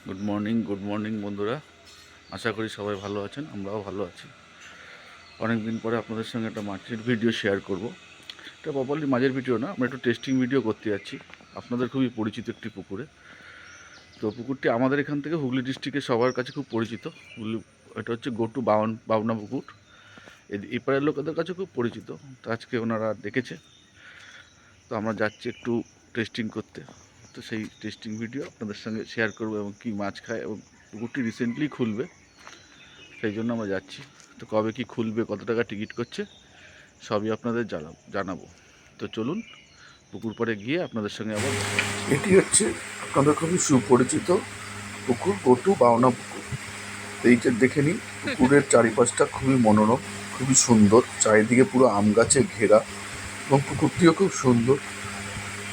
Good morning বন্ধুরা। আশা করি সবাই ভালো আছেন, আমরাও ভালো আছি। অনেক দিন পরে আপনাদের সঙ্গে একটা মাছের ভিডিও শেয়ার করব। এটা প্রপারলি মাছের ভিডিও না, আমরা একটু টেস্টিং ভিডিও করতে যাচ্ছি আপনাদের খুবই পরিচিত একটি পুকুরে। তো পুকুরটি আমাদের এখান থেকে হুগলি ডিস্ট্রিক্টের সবার কাছে খুব পরিচিত। এটা হচ্ছে গোটু বাবনা পুকুর। এপারের লোকেদের কাছে খুব পরিচিত। তো আজকে ওনারা ডেকেছে, তো আমরা যাচ্ছি একটু টেস্টিং করতে। তো সেই টেস্টিং ভিডিও আপনাদের সঙ্গে শেয়ার করবো এবং কী মাছ খায়, এবং পুকুরটি রিসেন্টলি খুলবে, সেই জন্য আমরা যাচ্ছি। তো কবে কি খুলবে, কত টাকা টিকিট করছে, সবই আপনাদের জানাবো। তো চলুন পুকুর পাড়ে গিয়ে আপনাদের সঙ্গে আবার। এটি হচ্ছে আপনাদের খুবই সুপরিচিত পুকুর, গোটু বাওনা পুকুর। এইটা দেখে নিন, পুকুরের চারিপাশটা খুবই মনোরম, খুবই সুন্দর, চারিদিকে পুরো আম গাছে ঘেরা, এবং পুকুরটিও খুব সুন্দর।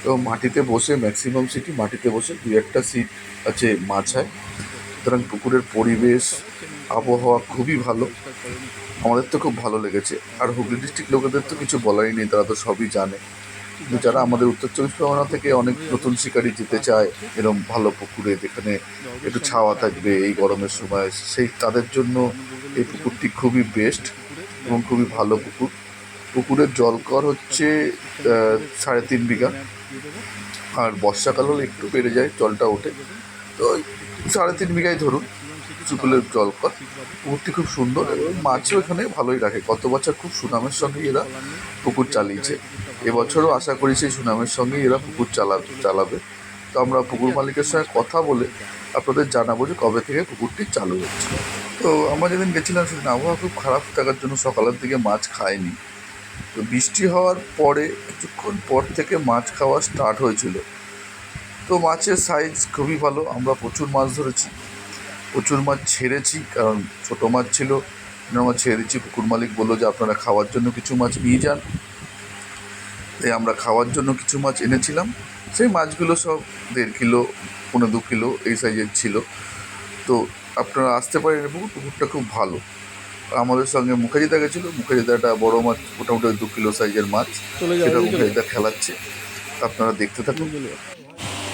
এবং মাটিতে বসে, ম্যাক্সিমাম সিটই মাটিতে বসে, দু একটা সিট আছে মাছায়। সুতরাং পুকুরের পরিবেশ, আবহাওয়া খুবই ভালো, আমাদের তো খুব ভালো লেগেছে। আর হুগলি ডিস্ট্রিক্ট লোকেদের তো কিছু বলারই নেই, তারা তো সবই জানে। কিন্তু যারা আমাদের উত্তর চব্বিশ পরগনা থেকে অনেক নতুন শিকারি যেতে চায় এরকম ভালো পুকুরে, যেখানে একটু ছাওয়া থাকবে এই গরমের সময়, সেই তাদের জন্য এই পুকুরটি খুবই বেস্ট এবং খুবই ভালো পুকুর। পুকুরের জলকর হচ্ছে 3.5 বিঘা, আর বর্ষাকাল হলে একটু বেড়ে যায়, জলটা ওঠে। তো ওই 3.5 বিঘায় ধরুন পুকুরের জলকর। পুকুরটি খুব সুন্দর এবং মাছও এখানে ভালোই রাখে। গত বছর খুব সুনামের সঙ্গে এরা পুকুর চালিয়েছে, এবছরও আশা করি সেই সুনামের সঙ্গেই এরা পুকুর চালাবে। তো আমরা পুকুর মালিকের সঙ্গে কথা বলে আপনাদের জানাবো যে কবে থেকে পুকুরটি চালু হচ্ছে। তো আমরা যেদিন গেছিলাম সেদিন আবহাওয়া খুব খারাপ থাকার জন্য সকালের দিকে মাছ খায়নি। তো বৃষ্টি হওয়ার পরে কিছুক্ষণ পর থেকে মাছ খাওয়া স্টার্ট হয়েছিল। তো মাছের সাইজ খুবই ভালো, আমরা প্রচুর মাছ ধরেছি, প্রচুর মাছ ছেড়েছি, কারণ ছোটো মাছ ছিল, আমরা ছেড়ে দিচ্ছি। পুকুর মালিক বললো যে আপনারা খাওয়ার জন্য কিছু মাছ নিয়ে যান। তাই আমরা খাওয়ার জন্য কিছু মাছ এনেছিলাম। সেই মাছগুলো সব 1.5 কিলো, 1.25 কিলো এই সাইজের ছিল। তো আপনারা আসতে পারেন, পুকুরটা খুব ভালো। আমাদের সঙ্গে মুখার্জিদা গেছিলো, মুখার্জিদা একটা বড়ো মাছ, মোটামুটি 2 কিলো সাইজের মাছ, সেটা মুখার্জিদা খেলাচ্ছে, আপনারা দেখতে থাকুন।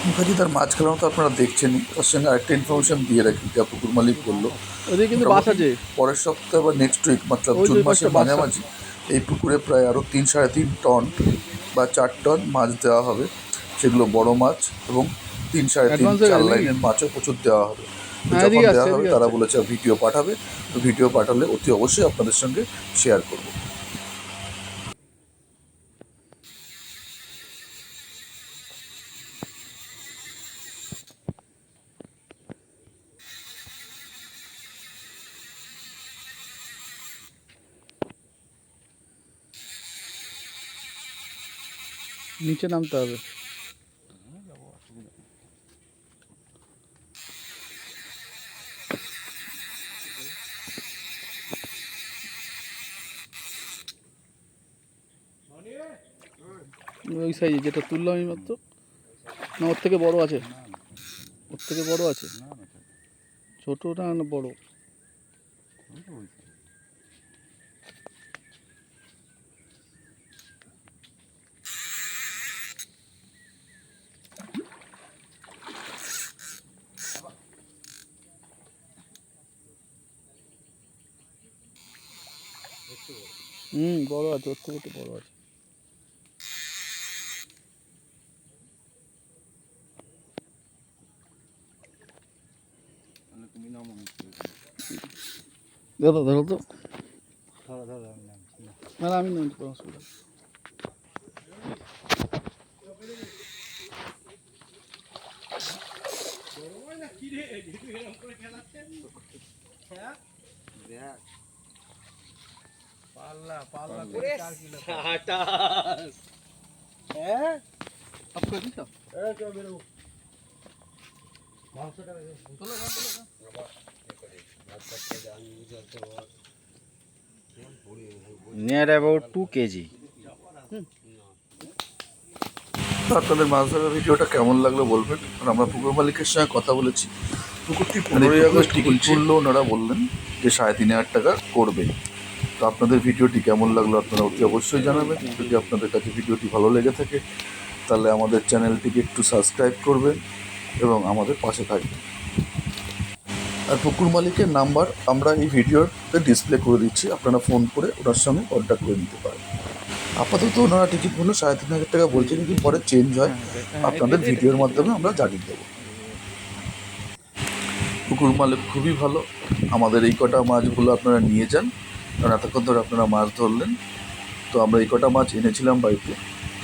মুখার্জিদার মাছ খেলানো তো আপনারা দেখছেনই, তার সঙ্গে আরেকটা ইনফরমেশন দিয়ে রাখি, যা পুকুর মালিক বললো, পরের সপ্তাহে বা নেক্সট উইক, মতলব জুন মাসের মাঝামাঝি এই পুকুরে প্রায় আরও 3-3.5 টন বা 4 টন মাছ দেওয়া হবে। সেগুলো বড় মাছ, এবং 3-3.5-4 লাইনের মাছও প্রচুর দেওয়া হবে। যখন দেওয়া হবে তারা বলেছে ভিডিও পাঠাবে, তো ভিডিও পাঠালে অতি অবশ্যই আপনাদের সঙ্গে শেয়ার করব। নিচে নামতে হবে। ওই সাইজে যেটা তুললাম এই মাত্র, না ওর থেকে বড় আছে? ওর থেকে বড় আছে? ছোট না বড়? বড় আছে, ওর থেকে একটু বড় আছে। দাদা ধরো তো, না আমি নামছি, কোনো অসুবিধা নেই। near about 2 kg. আপনাদের মাছ ধরার ভিডিওটা কেমন লাগলো বলবেন। আর আমরা পুকুর মালিকের সঙ্গে কথা বলেছি, পুকুরটি 15ই আগস্ট টিকিট করলেও ওনারা বললেন যে 3,500 টাকা করবে। তো আপনাদের ভিডিওটি কেমন লাগলো আপনারা অতি অবশ্যই জানাবেন। যদি আপনাদের কাছে ভিডিওটি ভালো লেগে থাকে তাহলে আমাদের চ্যানেলটিকে একটু সাবস্ক্রাইব করবেন এবং আমাদের পাশে থাকবেন। আর পুকুর মালিকের নাম্বার আমরা এই ভিডিওতে ডিসপ্লে করে দিচ্ছি, আপনারা ফোন করে ওনার সঙ্গে কন্ট্যাক্ট করে নিতে পারেন। আপাতত ওনারা টিকিট মূল্য 3,500 টাকা বলছে, কিন্তু পরে চেঞ্জ হয়, আপনাদের ভিডিওর মাধ্যমে আমরা জানিয়ে দেবো। পুকুর মালিক খুবই ভালো, আমাদের এই কটা মাছগুলো আপনারা নিয়ে যান, কারণ এতক্ষণ ধরে আপনারা মাছ ধরলেন। তো আমরা এই কটা মাছ এনেছিলাম বাড়িতে,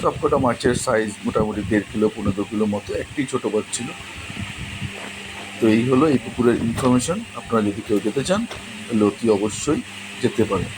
সব কটা মাছের সাইজ মোটামুটি 1.5 কিলো 15 কিলো মতো, একটি ছোটো মাছ ছিল। তো এই হলো এই পুকুরের ইনফরমেশন। আপনারা যদি কেউ যেতে চান তাহলে অতি অবশ্যই যেতে পারেন।